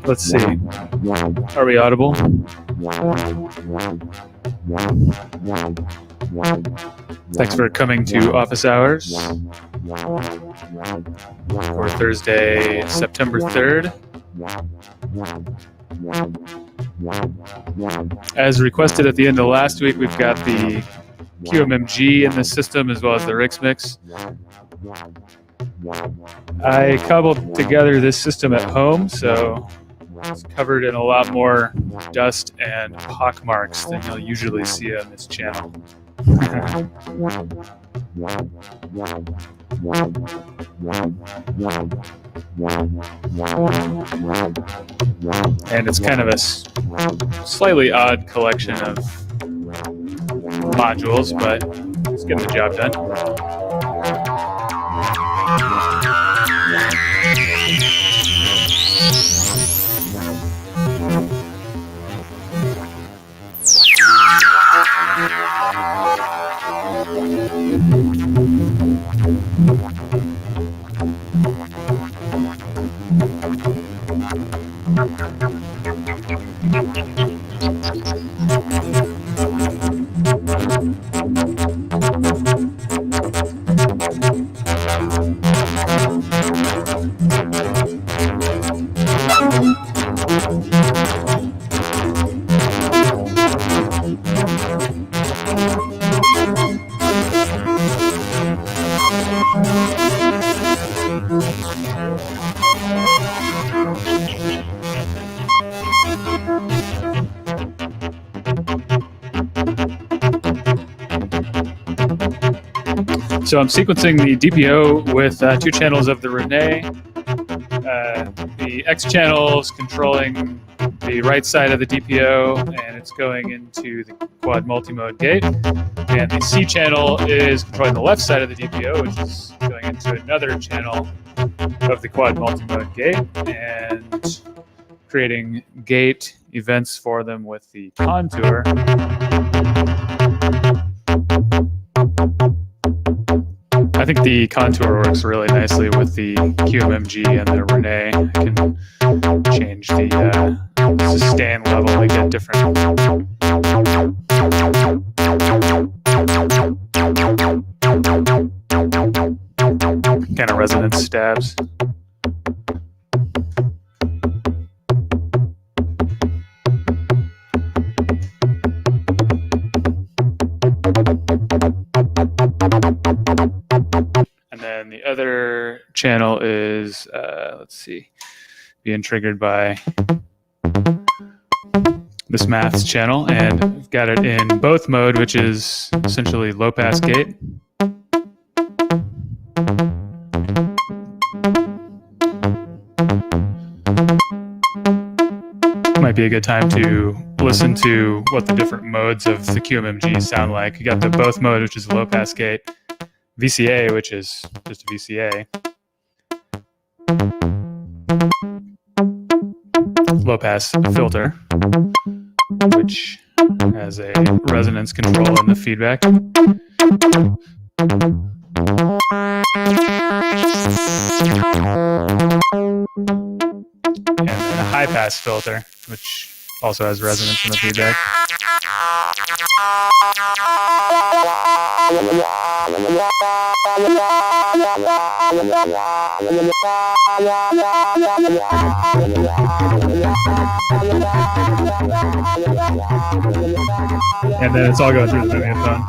Let's see. Are we audible? Thanks for coming to office hours for Thursday, September 3rd. As requested at the end of last week, we've got the QMMG in the system as well as the RxMx. I cobbled together this system at home, so it's covered in a lot more dust and pock marks than you'll usually see on this channel. And it's kind of a slightly odd collection of modules, but it's getting the job done. So I'm sequencing the DPO with 2 channels of the Rene. The X channel is controlling the right side of the DPO, and it's going into the quad multimode gate. And the C channel is controlling the left side of the DPO, which is going into another channel of the quad multimode gate, and creating gate events for them with the contour. I think the contour works really nicely with the QMMG and the Rene. I can change the sustain level to get different kind of resonance stabs. And then the other channel is, let's see, being triggered by this maths channel, and I've got it in both mode, which is essentially low pass gate. Might be a good time to listen to what the different modes of the QMMG sound like. You got the both mode, which is low pass gate, VCA, which is just a VCA, low pass filter, which has a resonance control in the feedback, and then a high pass filter, which also has resonance in the feedback. And then it's all going through the magnetophone.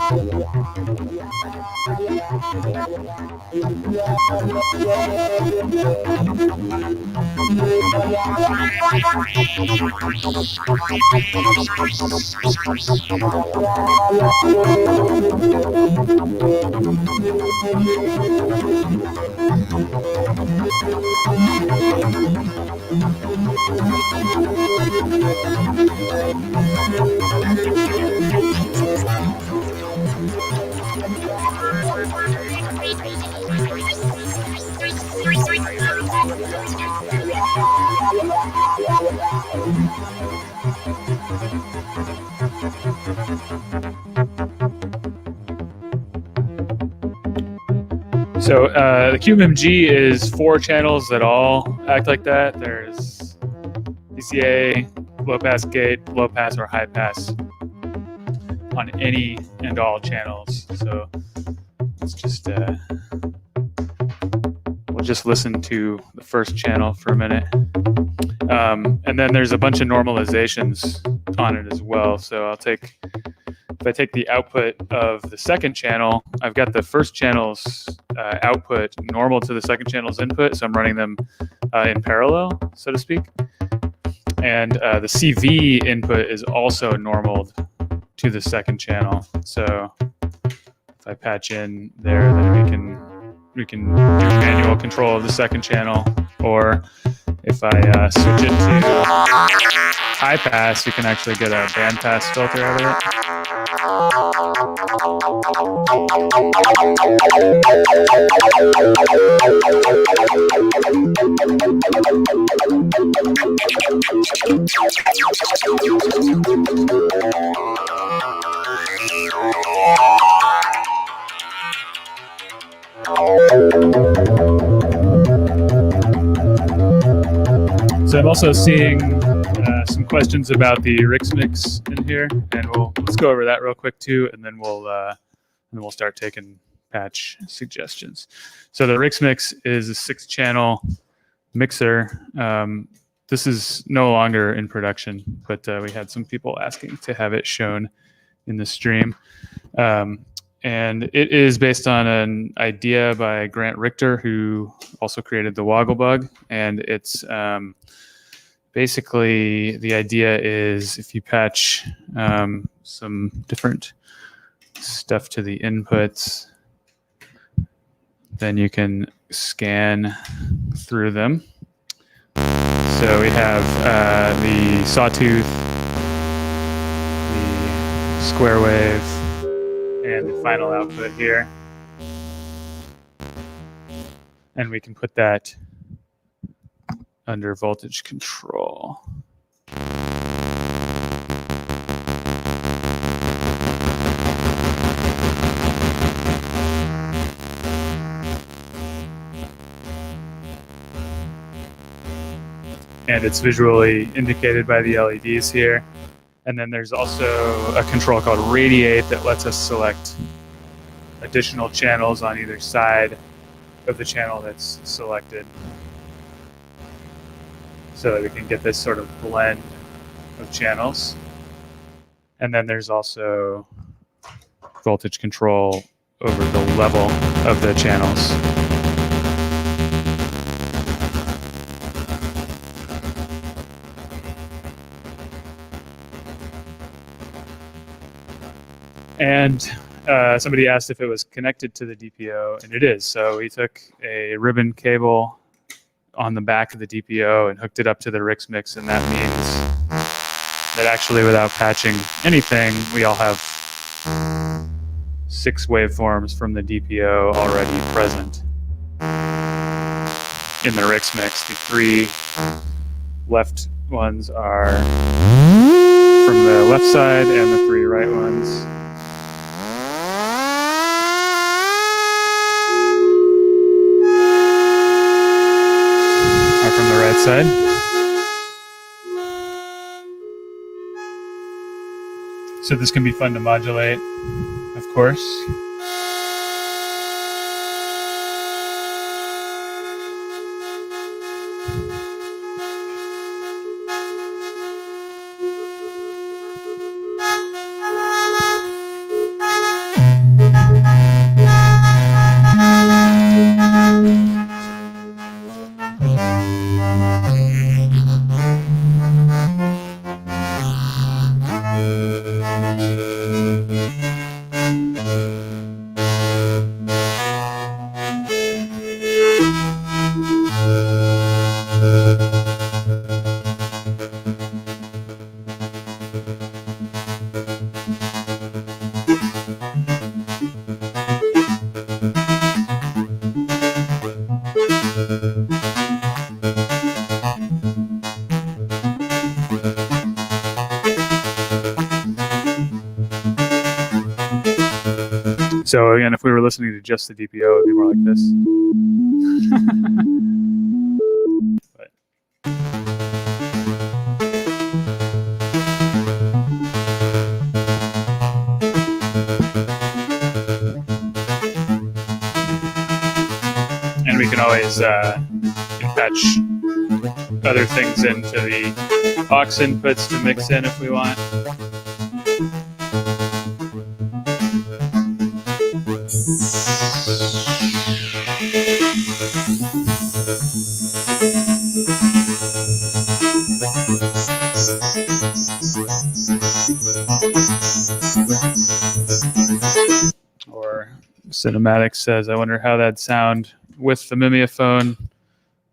So the QMMG is 4 channels that all act like that. There's VCA, low pass gate, low pass or high pass on any and all channels. So let's just we'll just listen to the first channel for a minute, and then there's a bunch of normalizations on it as well. So if I take the output of the second channel, I've got the first channel's output normal to the second channel's input, so I'm running them in parallel, so to speak. And the CV input is also normaled to the second channel. So if I patch in there, then we can do manual control of the second channel. Or if I switch it to high pass, you can actually get a band pass filter out of it. So I'm also seeing some questions about the RxMx in here, and let's go over that real quick too, and then we'll start taking patch suggestions. So the RxMx is a 6-channel mixer. This is no longer in production, but we had some people asking to have it shown in the stream. And it is based on an idea by Grant Richter, who also created the Wogglebug. And it's basically, the idea is if you patch some different stuff to the inputs, then you can scan through them. So we have the sawtooth, the square wave, and the final output here. And we can put that under voltage control. And it's visually indicated by the LEDs here. And then there's also a control called Radiate that lets us select additional channels on either side of the channel that's selected, so that we can get this sort of blend of channels. And then there's also voltage control over the level of the channels. And somebody asked if it was connected to the DPO, and it is. So we took a ribbon cable on the back of the DPO and hooked it up to the RxMx, and that means that actually without patching anything, we all have 6 waveforms from the DPO already present in the RxMx. The 3 left ones are from the left side, and the 3 right ones from the right side. So this can be fun to modulate, of course. So again, if we were listening to just the DPO, it would be more like this. But. And we can always patch other things into the aux inputs to mix in if we want. Or Cinematic says, I wonder how that'd sound with the mimeophone.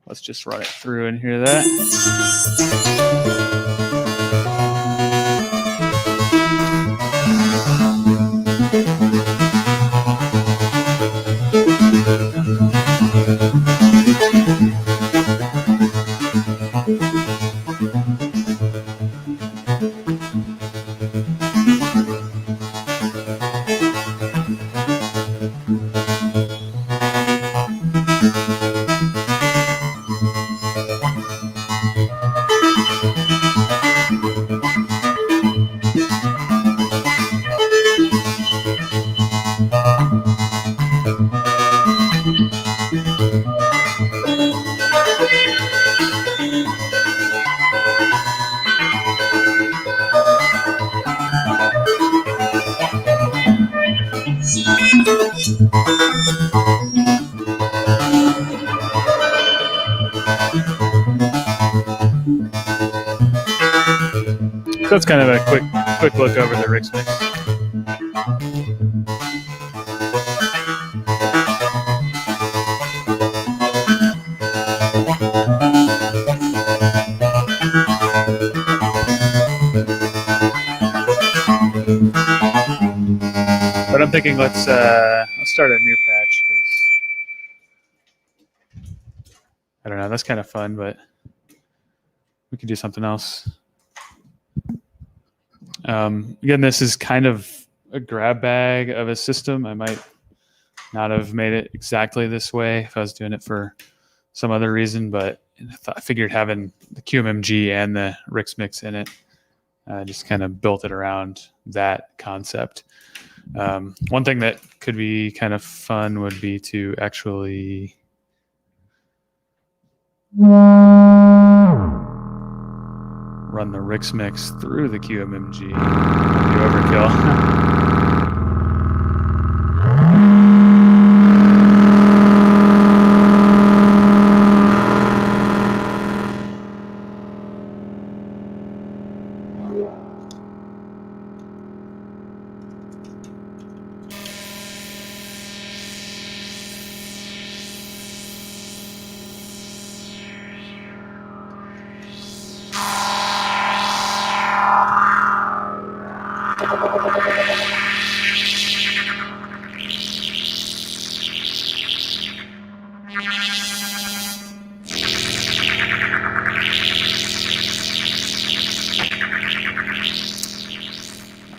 Let's just run it through and hear that. So that's kind of a quick look over the RxMx. But I'm thinking let's start a new patch because I don't know, that's kind of fun, but we can do something else. Again, this is kind of a grab bag of a system. I might not have made it exactly this way if I was doing it for some other reason, but I figured having the QMMG and the RxMx in it, just kind of built it around that concept. One thing that could be kind of fun would be to actually run the RxMx through the QMMG. The overkill.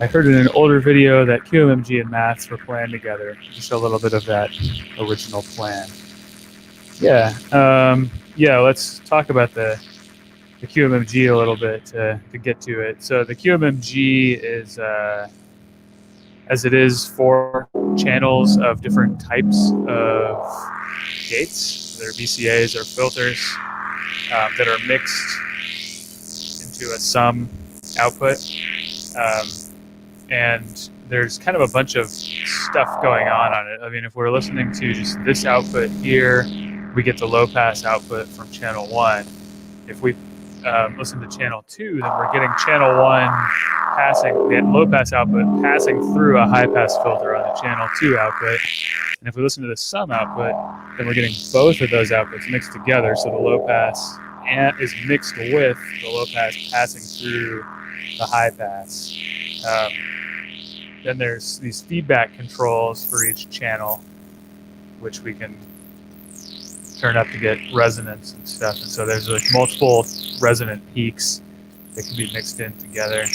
I heard in an older video that QMMG and maths were planned together. Just a little bit of that original plan. Yeah, let's talk about the QMMG a little bit to get to it. So the QMMG is, as it is, 4 channels of different types of gates. They're VCAs or filters that are mixed into a sum output. And there's kind of a bunch of stuff going on it. I mean, if we're listening to just this output here, we get the low pass output from channel 1. If we listen to channel 2, then we're getting channel 1 passing, the low pass output passing through a high pass filter on the channel 2 output. And if we listen to the sum output, then we're getting both of those outputs mixed together. So the low pass is mixed with the low pass passing through the high pass. Then there's these feedback controls for each channel, which we can turn up to get resonance and stuff. And so there's like multiple resonant peaks that can be mixed in together.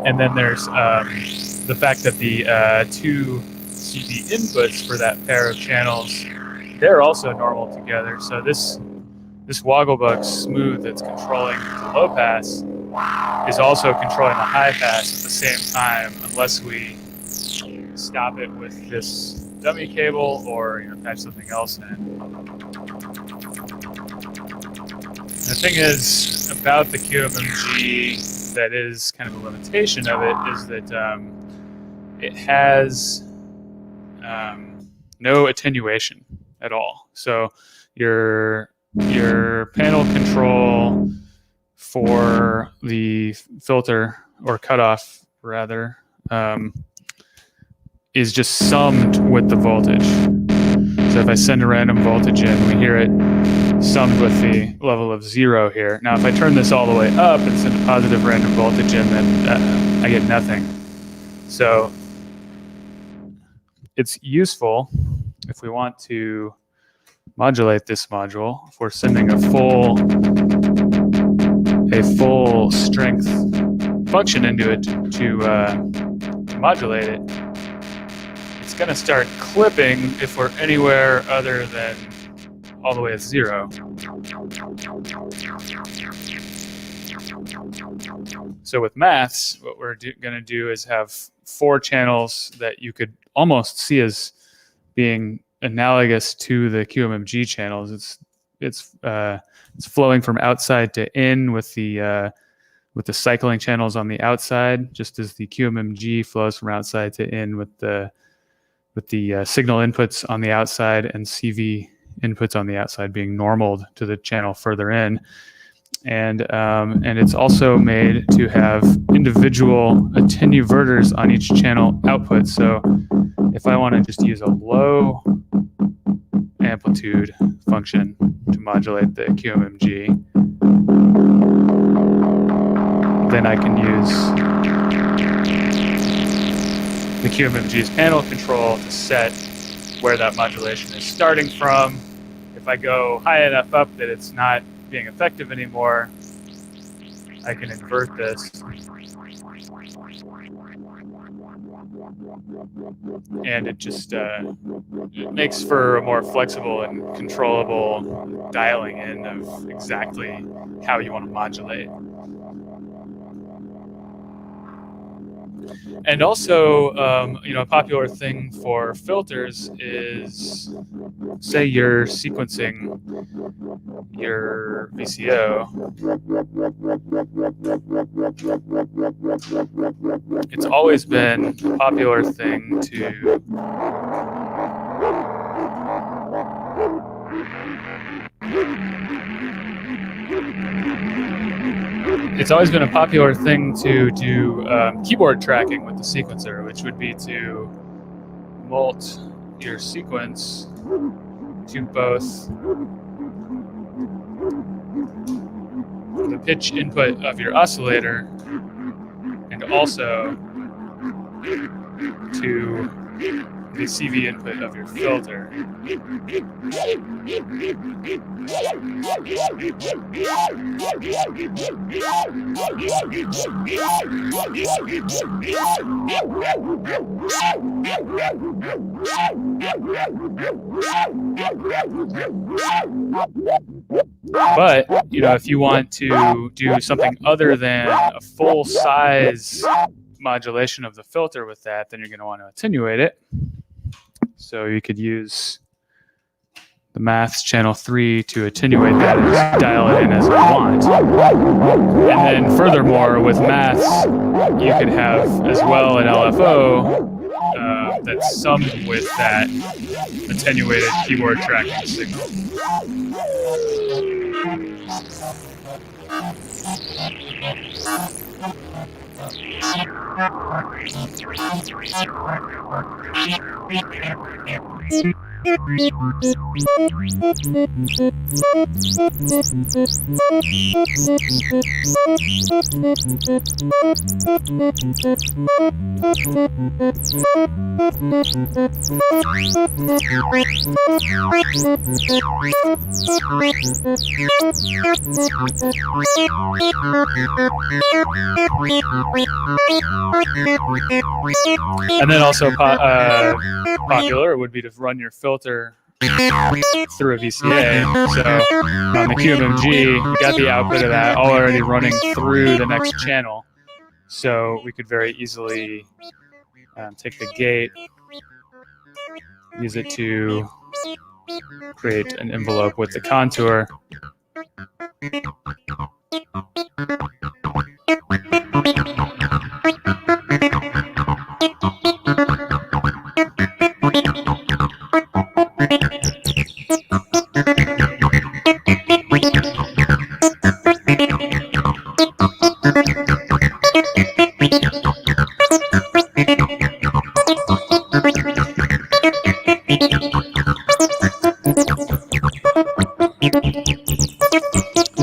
And then there's the fact that the 2 CD inputs for that pair of channels, they're also normal together. So this Wogglebuck smooth that's controlling the low pass is also controlling the high pass at the same time, unless we stop it with this dummy cable or patch something else in. The thing is about the QMMG that is kind of a limitation of it is that it has no attenuation at all. So your panel control for the filter, or cutoff rather, is just summed with the voltage. So if I send a random voltage in, we hear it summed with the level of 0 here. Now if I turn this all the way up and send a positive random voltage in, then I get nothing. So it's useful if we want to modulate this module. If we're sending a full strength function into it to modulate it, it's going to start clipping if we're anywhere other than all the way at 0. So with maths, what we're going to do is have 4 channels that you could almost see as being analogous to the QMMG channels. It's flowing from outside to in with the with the cycling channels on the outside, just as the QMMG flows from outside to in with the signal inputs on the outside and CV inputs on the outside being normaled to the channel further in. And it's also made to have individual attenuverters on each channel output. So if I want to just use a low amplitude function to modulate the QMMG, then I can use the QMMG's panel control to set where that modulation is starting from. If I go high enough up that it's not being effective anymore, I can invert this. And it just it makes for a more flexible and controllable dialing in of exactly how you want to modulate. And also, a popular thing for filters is, say you're sequencing your VCO. It's always been a popular thing to do keyboard tracking with the sequencer, which would be to mult your sequence to both the pitch input of your oscillator and also to the CV input of your filter. But, if you want to do something other than a full size modulation of the filter with that, then you're going to want to attenuate it. So you could use the maths channel 3 to attenuate that and dial it in as you want. And then furthermore, with maths, you could have as well an LFO that's summed with that attenuated keyboard tracking signal. And then also popular would be to run your filter through a VCA. So on the QMMG, you got the output of that already running through the next channel. So we could very easily take the gate, use it to create an envelope with the contour.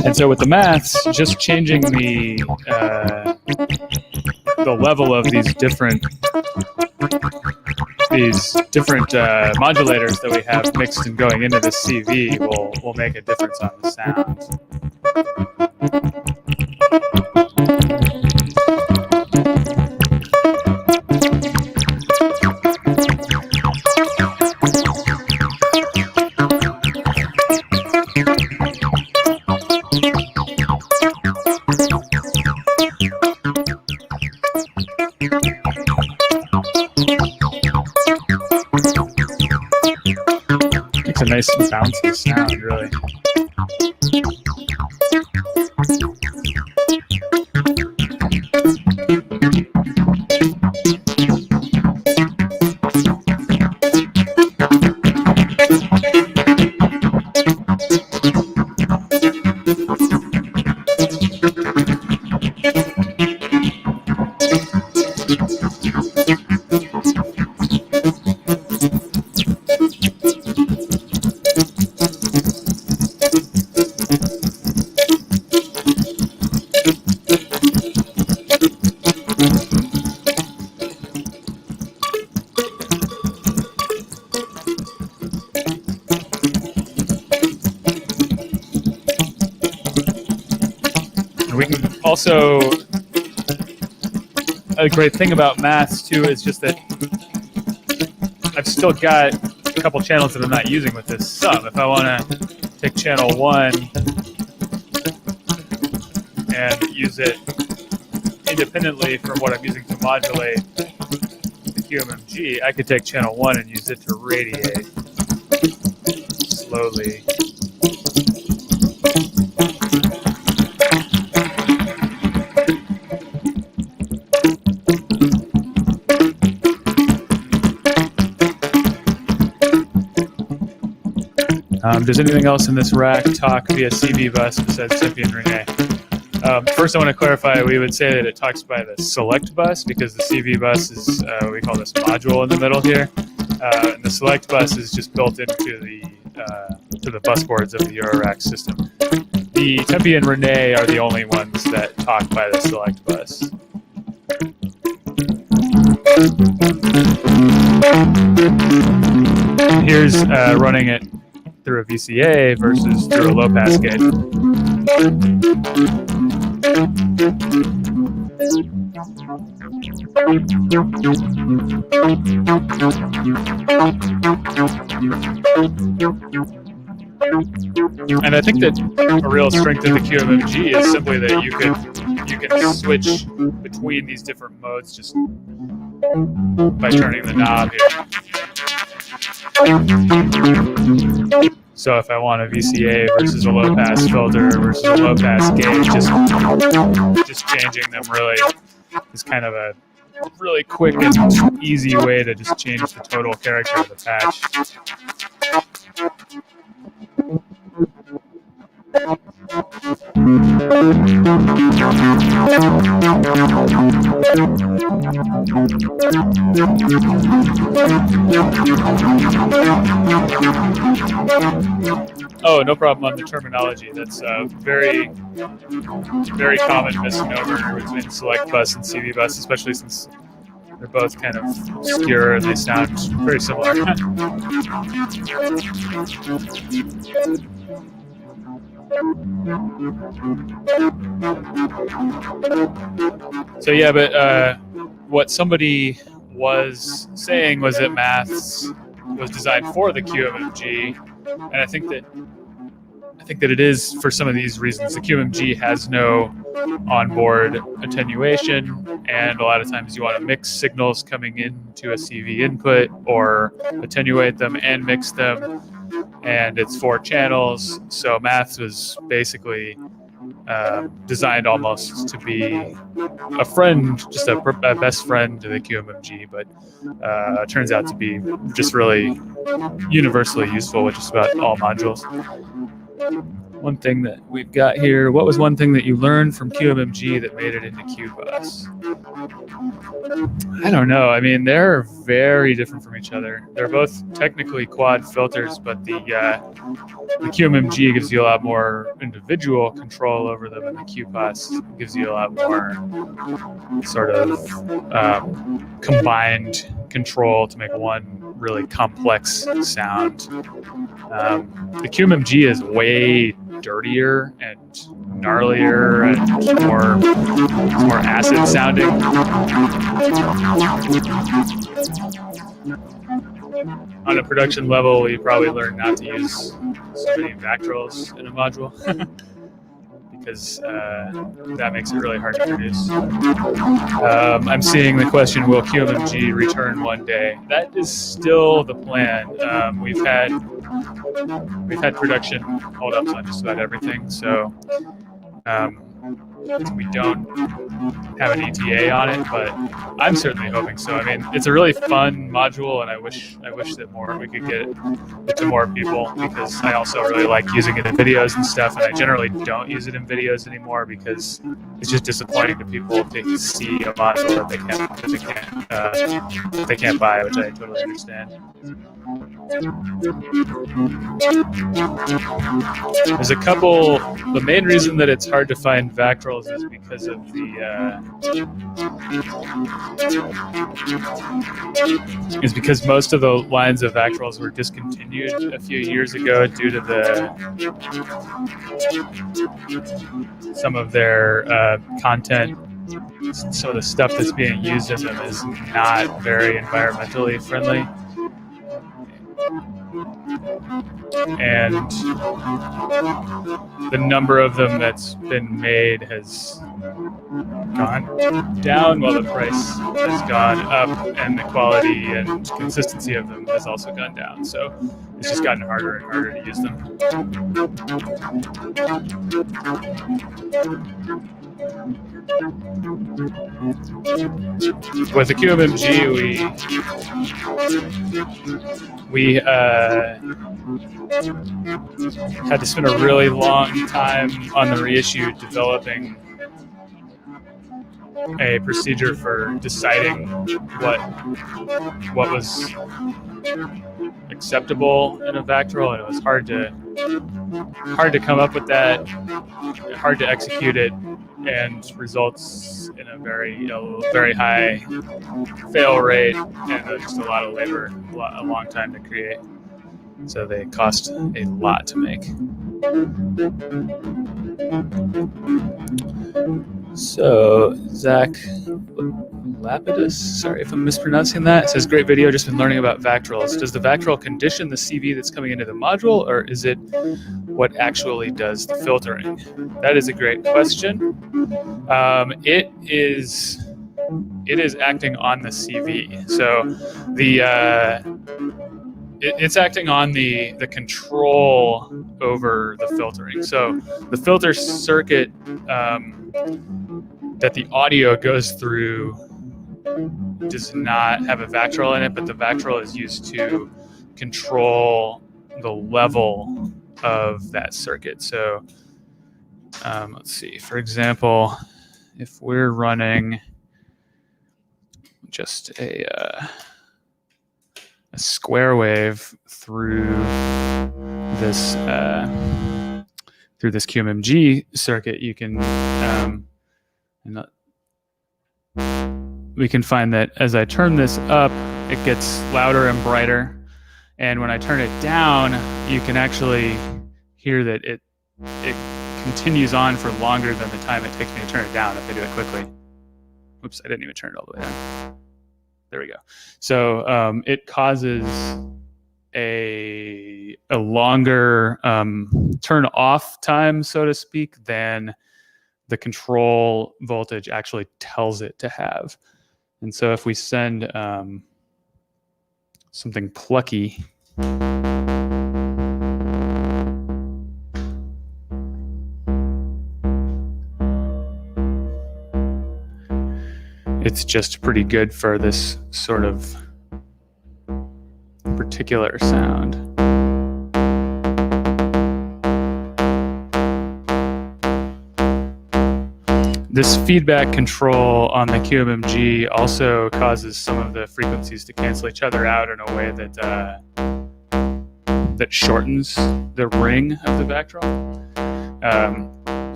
And so with the maths, just changing the level of these different modulators that we have mixed and going into the CV will make a difference on the sound. It's a nice bouncy sound, really. Also, a great thing about maths too is just that I've still got a couple channels that I'm not using with this sum. If I want to take channel 1 and use it independently from what I'm using to modulate the QMMG, I could take channel 1 and use it to radiate slowly. Does anything else in this rack talk via CV bus besides Tempe and Renee? First, I want to clarify, we would say that it talks by the select bus because the CV bus is, we call this module in the middle here. And the select bus is just built into the bus boards of the Eurorack system. The Tempe and Renee are the only ones that talk by the select bus. Here's running it through a VCA versus through a low-pass gate. And I think that a real strength of the QMMG is simply that you can switch between these different modes just by turning the knob here. So if I want a VCA versus a low-pass filter versus a low-pass gate, just changing them really is kind of a really quick and easy way to just change the total character of the patch. Oh, no problem on the terminology. That's a very, very common misnomer between select bus and CV bus, especially since they're both kind of obscure and they sound very similar. So yeah, but what somebody was saying was that maths was designed for the QMMG, and I think that it is for some of these reasons. The QMMG has no onboard attenuation, and a lot of times you want to mix signals coming into a CV input or attenuate them and mix them, and it's 4 channels, so maths was basically designed almost to be a friend, just a best friend to the QMMG, but turns out to be just really universally useful with just about all modules. One thing that we've got here, what was one thing that you learned from QMMG that made it into QBus? I don't know. I mean, they're very different from each other. They're both technically quad filters, but the QMMG gives you a lot more individual control over them, and the QBus gives you a lot more sort of combined control to make one really complex sound. The QMMG is way dirtier and gnarlier and more acid sounding. On a production level, you probably learn not to use so many Vactrals in a module because that makes it really hard to produce. I'm seeing the question, will QMMG return one day? That is still the plan. We've had production holdups on just about everything, so we don't have an ETA on it, but I'm certainly hoping so. I mean, it's a really fun module, and I wish that we could get it to more people, because I also really like using it in videos and stuff, and I generally don't use it in videos anymore because it's just disappointing to people to see a module that they can't buy, which I totally understand. There's a couple. The main reason that it's hard to find Vactrols is because of because most of the lines of Vactrols were discontinued a few years ago due to some of their content. Some of the stuff that's being used in them is not very environmentally friendly. And the number of them that's been made has gone down while the price has gone up, and the quality and consistency of them has also gone down. So it's just gotten harder and harder to use them. With the QMMG, we had to spend a really long time on the reissue developing a procedure for deciding what was acceptable in a Vactrol, and it was hard to come up with that, hard to execute it, and results in a very high fail rate and just a lot of labor, a long time to create. So they cost a lot to make. So Zach Lapidus, sorry if I'm mispronouncing that, says, great video, just been learning about Vactrols. Does the Vactrol condition the CV that's coming into the module, or is it what actually does the filtering? That is a great question. It is acting on the CV. So it's acting on the control over the filtering. So the filter circuit that the audio goes through does not have a Vactrol in it, but the Vactrol is used to control the level of that circuit. So let's see, for example, if we're running just a square wave through this QMMG circuit, you can we can find that as I turn this up, it gets louder and brighter, and when I turn it down, you can actually hear that it continues on for longer than the time it takes me to turn it down if I do it quickly. Oops, I didn't even turn it all the way down. There we go. So it causes a longer turn off time, so to speak, than the control voltage actually tells it to have. And so if we send something plucky, it's just pretty good for this sort of particular sound. This feedback control on the QMMG also causes some of the frequencies to cancel each other out in a way that shortens the ring of the Vactrol.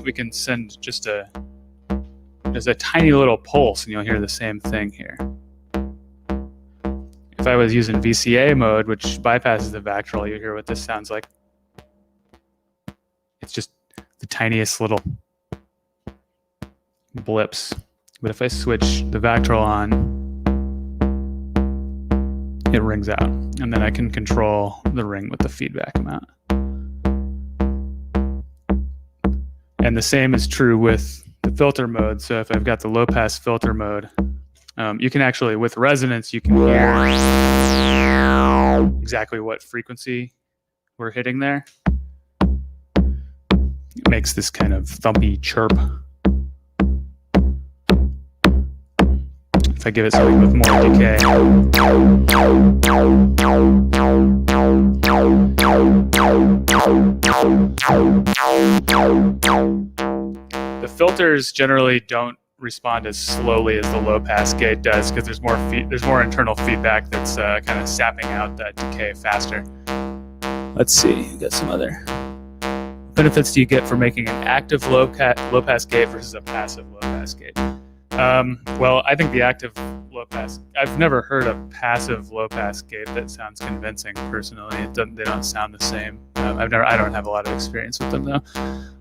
We can send just there's a tiny little pulse, and you'll hear the same thing here. If I was using VCA mode, which bypasses the Vactrol, you hear what this sounds like. It's just the tiniest little blips. But if I switch the Vactrol on, it rings out, and then I can control the ring with the feedback amount. And the same is true with the filter mode. So if I've got the low pass filter mode, you can actually, with resonance, you can hear exactly what frequency we're hitting there. It makes this kind of thumpy chirp. If I give it something with more decay. The filters generally don't respond as slowly as the low pass gate does because there's more internal feedback that's kind of sapping out that decay faster. Let's see, we got some other benefits do you get for making an active low pass gate versus a passive low pass gate? Well, I think the active low pass, I've never heard a passive low pass gate that sounds convincing personally. They don't sound the same. I don't have a lot of experience with them though.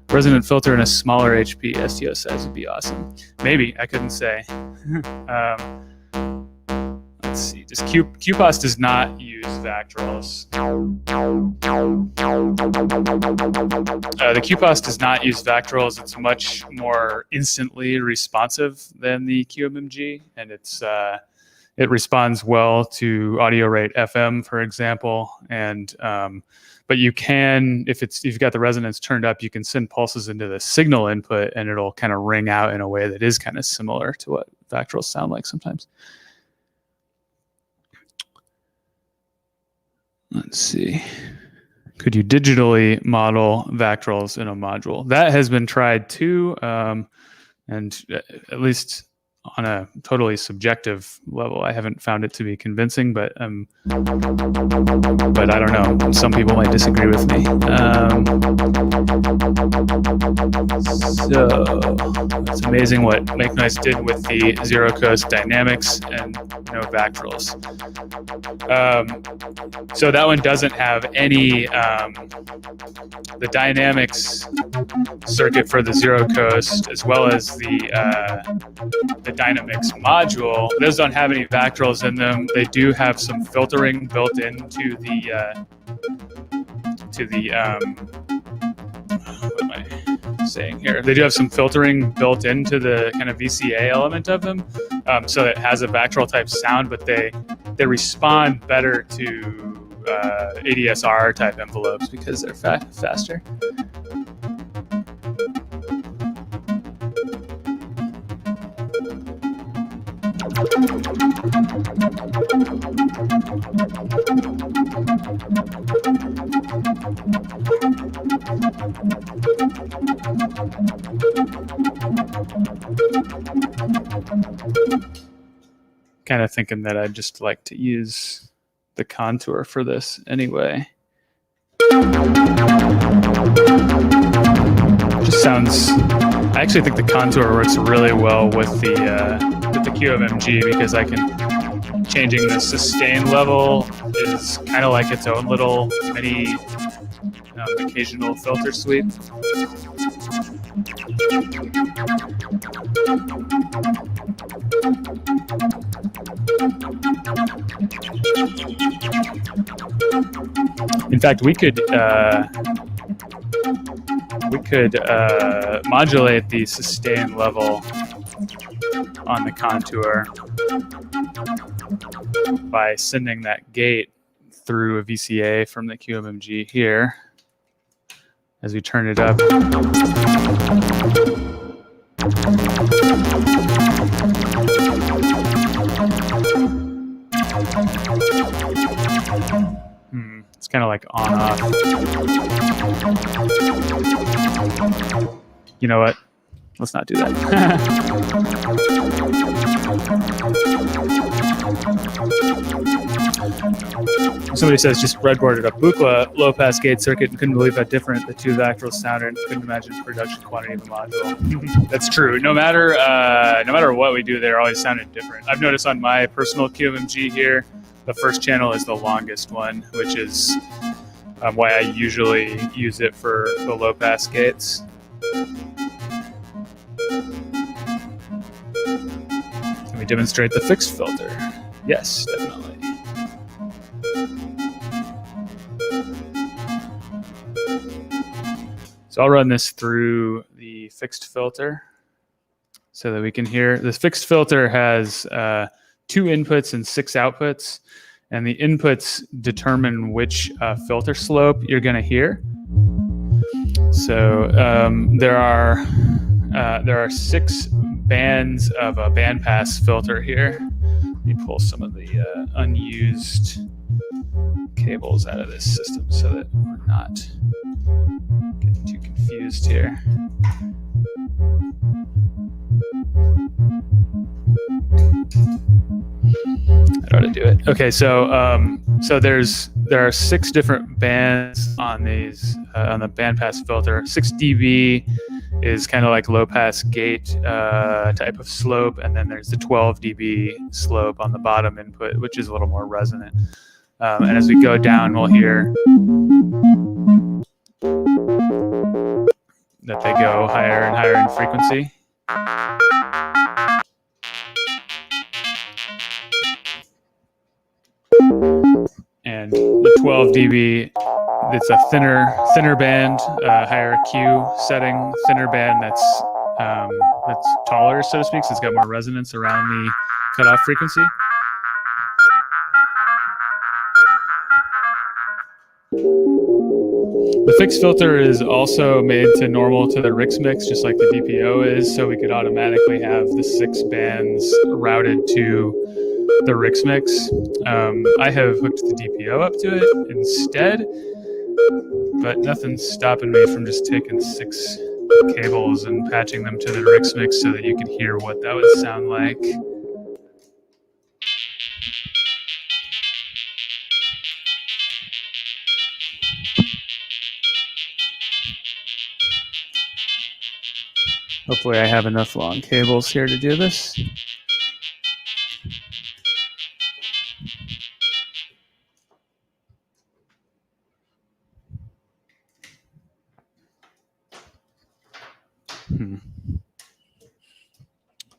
Resonant filter in a smaller HP STO size would be awesome. Maybe, I couldn't say. Let's see, just QPOS does not use Vactrols. The QPOS does not use Vactrols. It's much more instantly responsive than the QMMG, and it responds well to audio rate FM, for example, and but you can, if you've got the resonance turned up, you can send pulses into the signal input and it'll kind of ring out in a way that is kind of similar to what Vactrols sound like sometimes. Let's see. Could you digitally model Vactrols in a module? That has been tried too, and at least on a totally subjective level, I haven't found it to be convincing, but I don't know. Some people might disagree with me. So it's amazing what Make Noise did with the zero coast dynamics and no Vactrols. So that one doesn't have any the dynamics circuit for the zero coast, as well as the Dynamix module. Those don't have any Vactrols in them. They do have some filtering built into the what am I saying here? They do have some filtering built into the kind of VCA element of them, so it has a Vactrol type sound, but they respond better to ADSR type envelopes because they're faster. Kind of thinking that I'd just like to use the contour for this anyway. Just sounds, I actually think the contour works really well with the QMMG because I can, changing the sustain level is kind of like its own little mini occasional filter sweep. In fact, we could modulate the sustain level on the contour by sending that gate through a VCA from the QMMG here as we turn it up. It's kind of like on off. You know what? Let's not do that. Somebody says just breadboarded a Buchla low-pass gate circuit and couldn't believe how different the two Vactrols sounded and couldn't imagine the production quantity of the module. That's true. No matter what we do, they're always sounded different. I've noticed on my personal QMMG here, the first channel is the longest one, which is why I usually use it for the low-pass gates. Can we demonstrate the fixed filter? Yes, definitely. So I'll run this through the fixed filter so that we can hear. This fixed filter has 2 inputs and 6 outputs, and the inputs determine which filter slope you're going to hear. So there are 6 bands of a bandpass filter here. Let me pull some of the unused cables out of this system so that we're not getting too confused here. Okay, so there are 6 different bands on these on the bandpass filter. 6 dB is kind of like low pass gate type of slope, and then there's the 12 dB slope on the bottom input, which is a little more resonant. And as we go down, we'll hear that they go higher and higher in frequency. And the 12 dB, it's a thinner band, higher Q setting, thinner band that's taller, so to speak, so it's got more resonance around the cutoff frequency. The fixed filter is also made to normal to the RxMx, just like the DPO is, so we could automatically have the 6 bands routed to the RxMx. I have hooked the DPO up to it instead, but nothing's stopping me from just taking 6 cables and patching them to the RxMx so that you can hear what that would sound like. Hopefully I have enough long cables here to do this.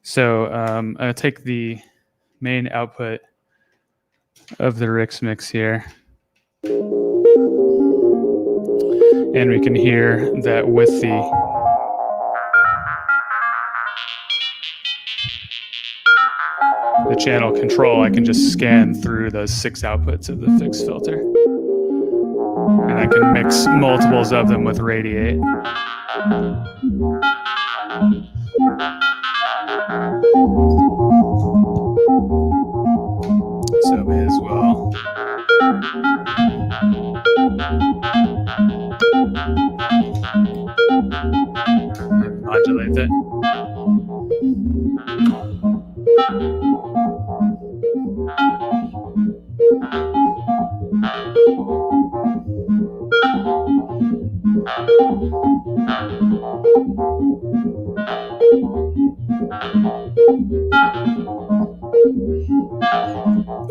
So I'm going to take the main output of the RxMx here, and we can hear that with the channel control, I can just scan through those 6 outputs of the fixed filter, and I can mix multiples of them with radiate. So may as well. Modulate that.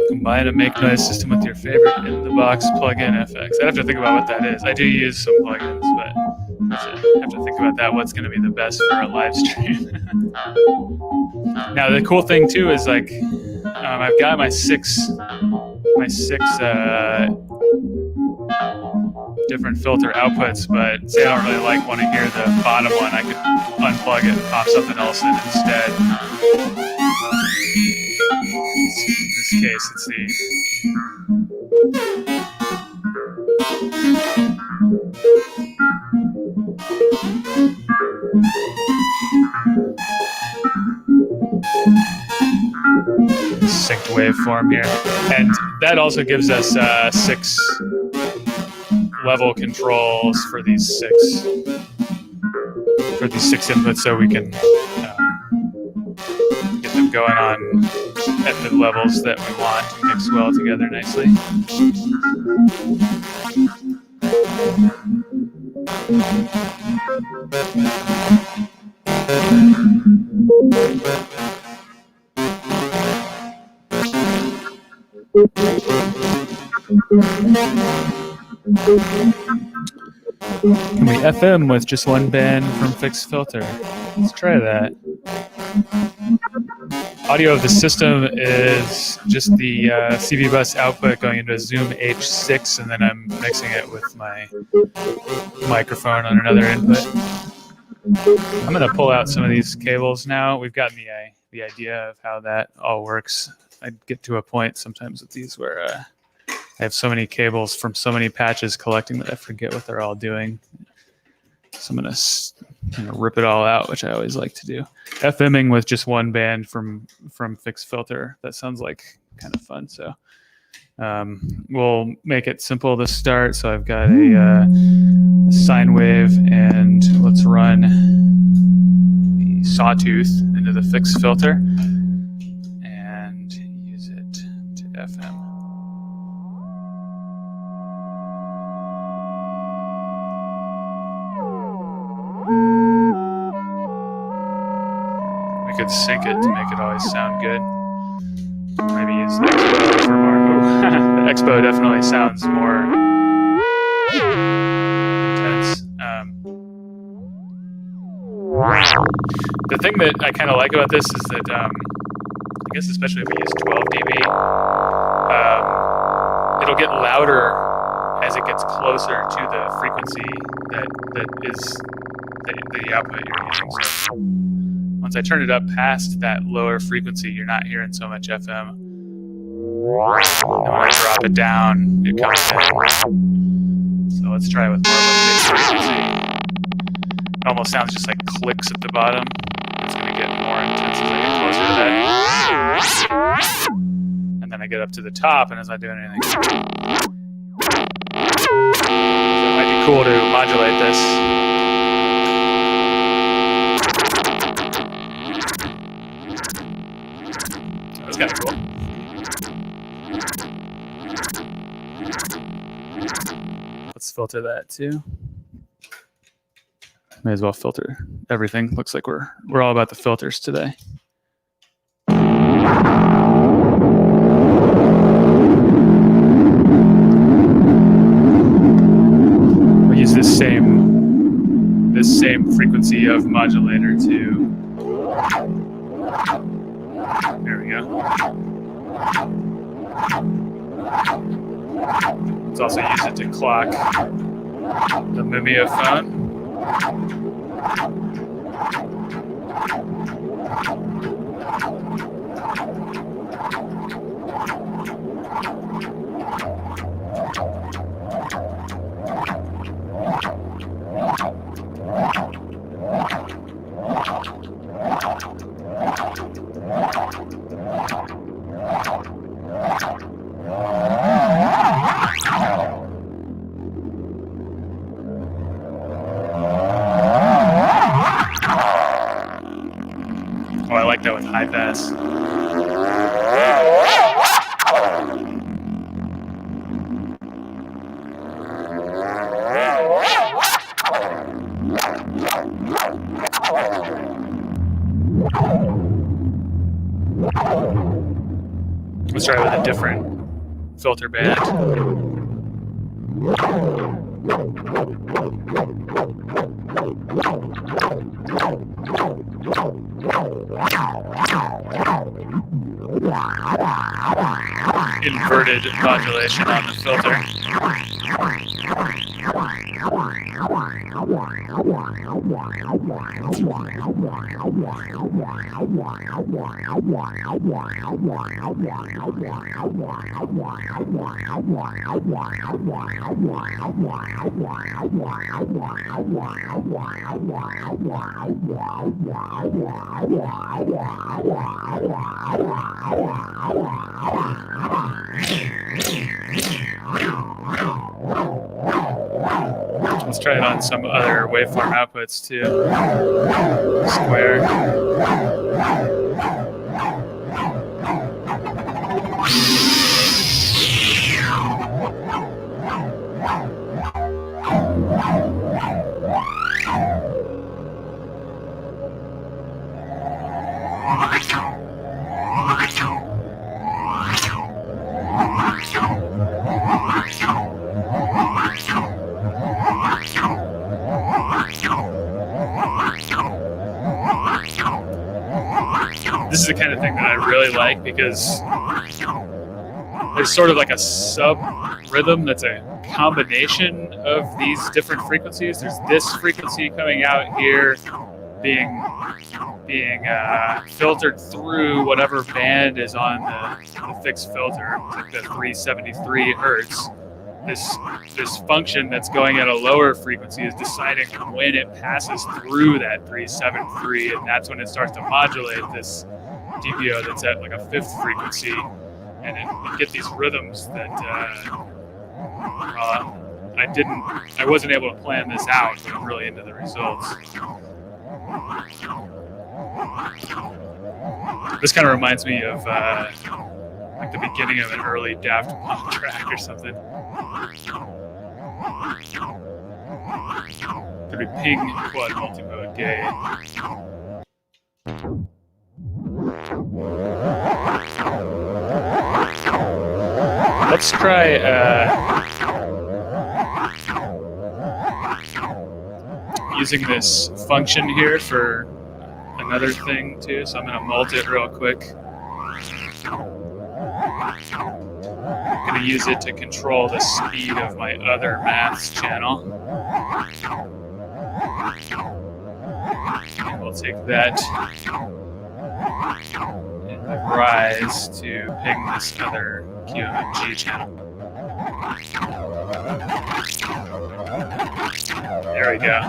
Combine a make noise system with your favorite in-the-box plugin FX. I'd have to think about what that is. I do use some plugins, but I have to think about that. What's going to be the best for a live stream? Now the cool thing too is like I've got my six different filter outputs, but say I don't really want to hear the bottom one, I could unplug it and pop something else in instead. In this case, it's the synced waveform here, and that also gives us 6 level controls for these 6 inputs, so we can get them going on at the levels that we want to mix well together nicely. Can we FM with just 1 band from fixed filter? Let's try that. Audio of the system is just the CV bus output going into a Zoom H6, and then I'm mixing it with my microphone on another input. I'm going to pull out some of these cables now. We've gotten the idea of how that all works. I get to a point sometimes with these where I have so many cables from so many patches collecting that I forget what they're all doing. So I'm going to rip it all out, which I always like to do. FMing with just 1 band from fixed filter. That sounds like kind of fun. So we'll make it simple to start. So I've got a sine wave, and let's run the sawtooth into the fixed filter and use it to FM. We could sync it to make it always sound good. Maybe use the Expo for more. The Expo definitely sounds more intense. The thing that I kind of like about this is that, I guess especially if we use 12 dB, it'll get louder as it gets closer to the frequency that is the output you're using. So once I turn it up past that lower frequency, you're not hearing so much FM. And when I drop it down, it comes in. So let's try it with more of a mid frequency. It almost sounds just like clicks at the bottom. It's going to get more intense as I get closer to that. And then I get up to the top, and it's not doing anything. So it might be cool to modulate this. That's kind of cool. Let's filter that too. May as well filter everything. Looks like we're all about the filters today. We'll use this same frequency of modulator to. There we go. Let's also use it to clock the Mimeo phone. Oh, I like that with high pass. Let's try with a different filter band. Inverted modulation on the filter. Let's try it on some other waveform outputs too. Square. This is the kind of thing that I really like because there's sort of like a sub rhythm that's a combination of these different frequencies. There's this frequency coming out here being filtered through whatever band is on the fixed filter, like the 373 hertz. This function that's going at a lower frequency is deciding when it passes through that 373, and that's when it starts to modulate this DPO that's at like a fifth frequency, and it get these rhythms that I wasn't able to plan this out, but I'm really into the results. This kind of reminds me of like the beginning of an early Daft Punk track or something. Could be ping quad multimode gay. Let's try using this function here for another thing too. So I'm going to mult it real quick. I'm going to use it to control the speed of my other maths channel. And we'll take that and rise to ping this other QMMG channel. There we go.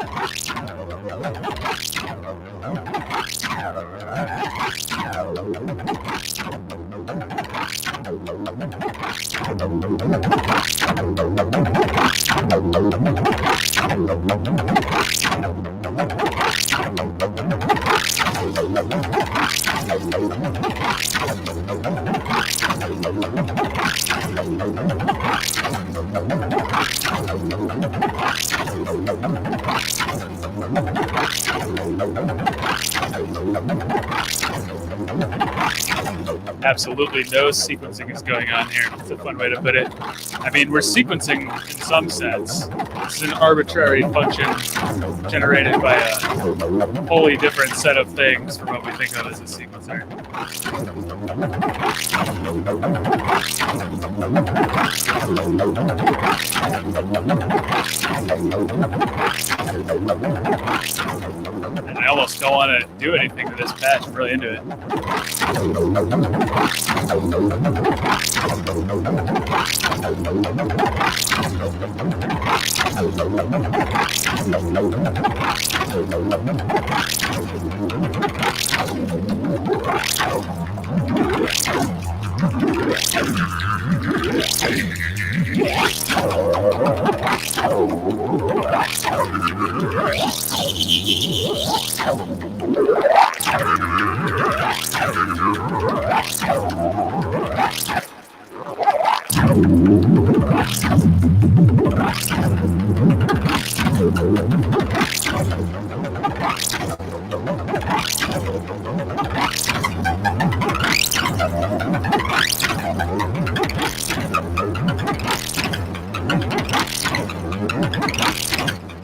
Absolutely no sequencing is going on here. It's a fun way to put it. I mean, we're sequencing in some sense. This is an arbitrary function generated by a wholly different set of things from what we think of as a sequencer. And I almost don't want to do anything to this patch. I'm really into it.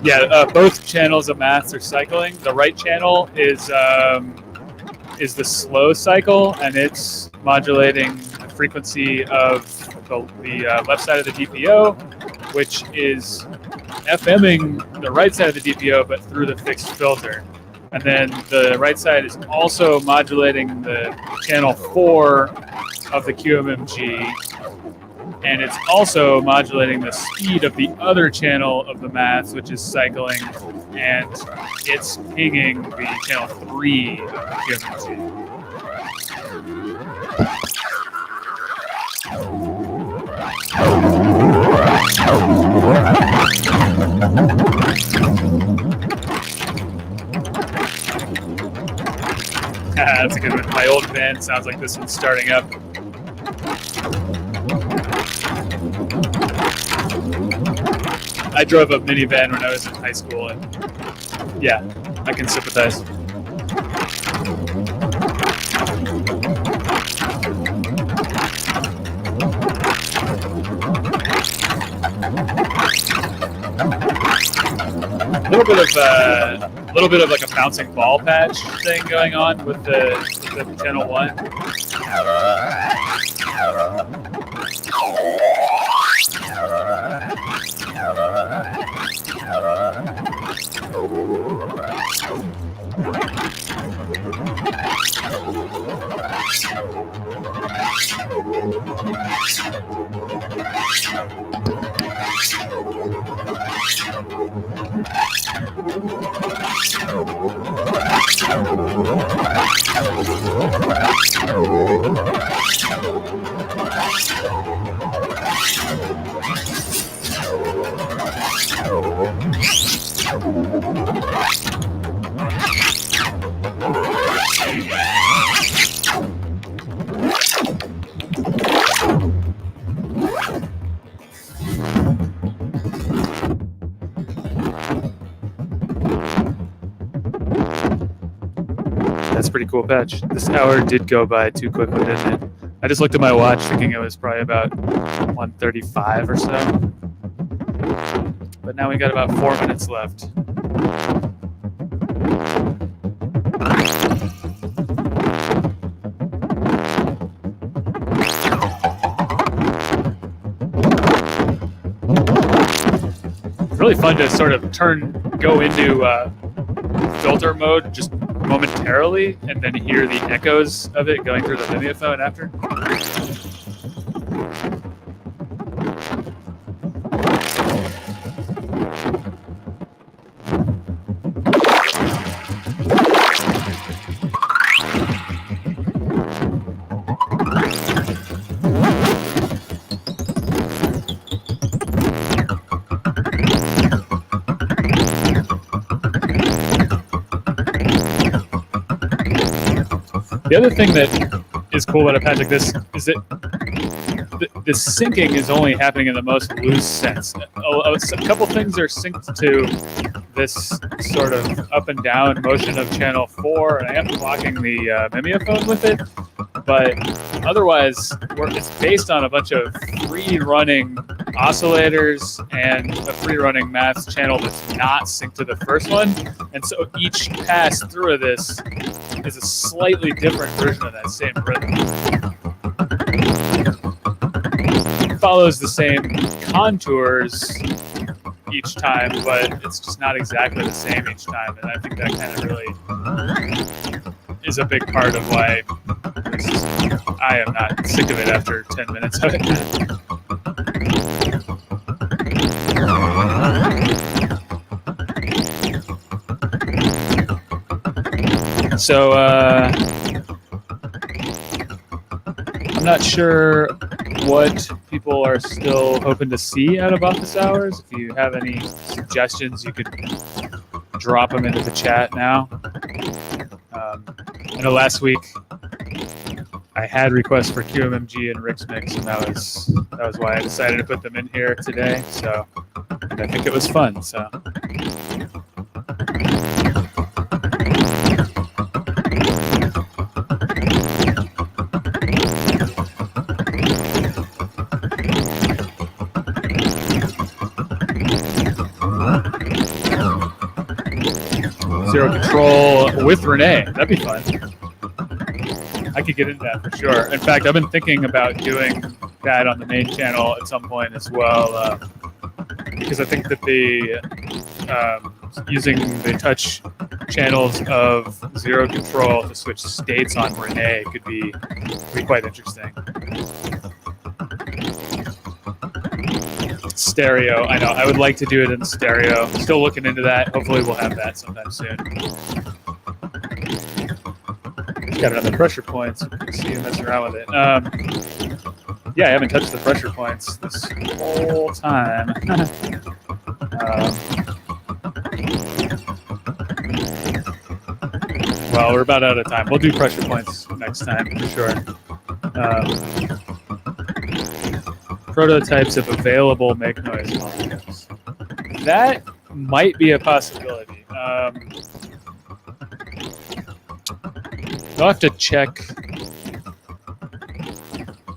Yeah, both channels of maths are cycling. The right channel is the slow cycle, and it's modulating the frequency of the left side of the DPO, which is FMing the right side of the DPO, but through the fixed filter. And then the right side is also modulating the channel 4 of the QMMG, and it's also modulating the speed of the other channel of the maths, which is cycling, and it's pinging the channel 3 of the QMMG. That's a good one. My old van sounds like this one's starting up. I drove a minivan when I was in high school, and yeah, I can sympathize. A little bit of like a bouncing ball patch thing going on with the channel 1. That's a pretty cool patch. This hour did go by too quickly, didn't it? I just looked at my watch thinking it was probably about 1:35 or so. But now we got about 4 minutes left. It's really fun to sort of go into filter mode just momentarily and then hear the echoes of it going through the mimeophone after. The other thing that is cool about a patch like this is that the syncing is only happening in the most loose sense. A couple things are synced to this sort of up and down motion of channel 4, and I am clocking the mimeophone with it, but otherwise it's based on a bunch of free-running oscillators and a free-running maths channel that's not synced to the first one, and so each pass through of this is a slightly different version of that same rhythm. It follows the same contours each time, but it's just not exactly the same each time, and I think that kind of really is a big part of why I am not sick of it after 10 minutes of it. So I'm not sure what people are still hoping to see out of office hours. If you have any suggestions, you could drop them into the chat now. I know last week I had requests for QMMG and RxMx, and that was why I decided to put them in here today. So I think it was fun. So. Zero control with Renee. That'd be fun. I could get into that for sure. In fact, I've been thinking about doing that on the main channel at some point as well, because I think that using the touch channels of Zero Control to switch states on Renee could be quite interesting. Stereo, I know. I would like to do it in stereo. Still looking into that. Hopefully we'll have that sometime soon. Just got it on the pressure points. See you messing around with it. Yeah, I haven't touched the pressure points this whole time. Well, we're about out of time. We'll do pressure points next time for sure. Prototypes of available make noise modules. That might be a possibility. I'll have to check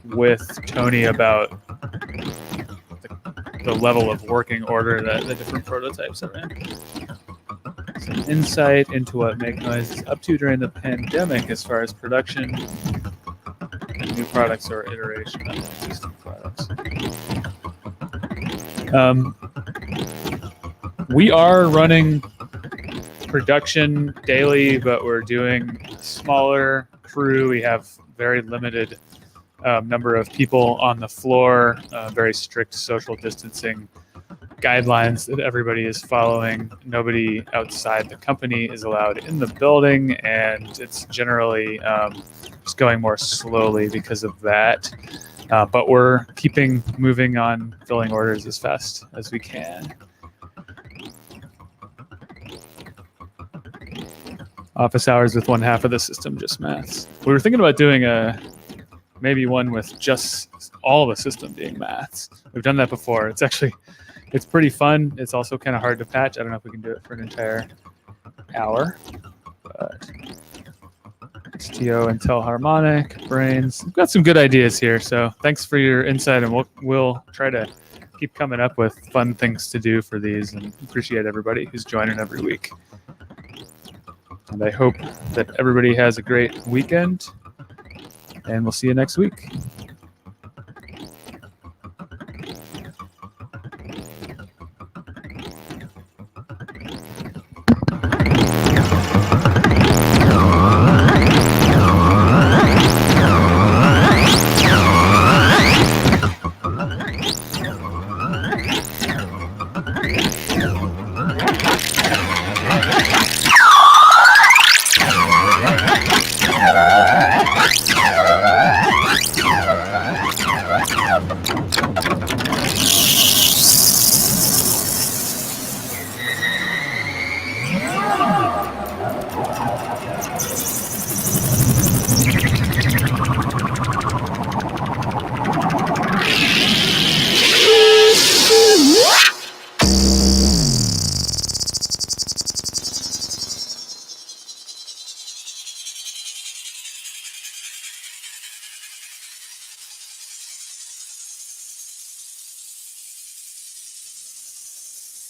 with Tony about the level of working order that the different prototypes are in. Some insight into what make noise is up to during the pandemic as far as production and new products or iteration of existing products. We are running production daily, but we're doing a smaller crew. We have very limited number of people on the floor, very strict social distancing guidelines that everybody is following. Nobody outside the company is allowed in the building, and it's generally just going more slowly because of that. But we're moving on, filling orders as fast as we can. Office hours with one half of the system, just maths. We were thinking about doing maybe one with just all the system being maths. We've done that before. It's pretty fun. It's also kind of hard to patch. I don't know if we can do it for an entire hour, but XTO, Intel Harmonic, Brains. We've got some good ideas here, so thanks for your insight, and we'll try to keep coming up with fun things to do for these, and appreciate everybody who's joining every week. And I hope that everybody has a great weekend, and we'll see you next week.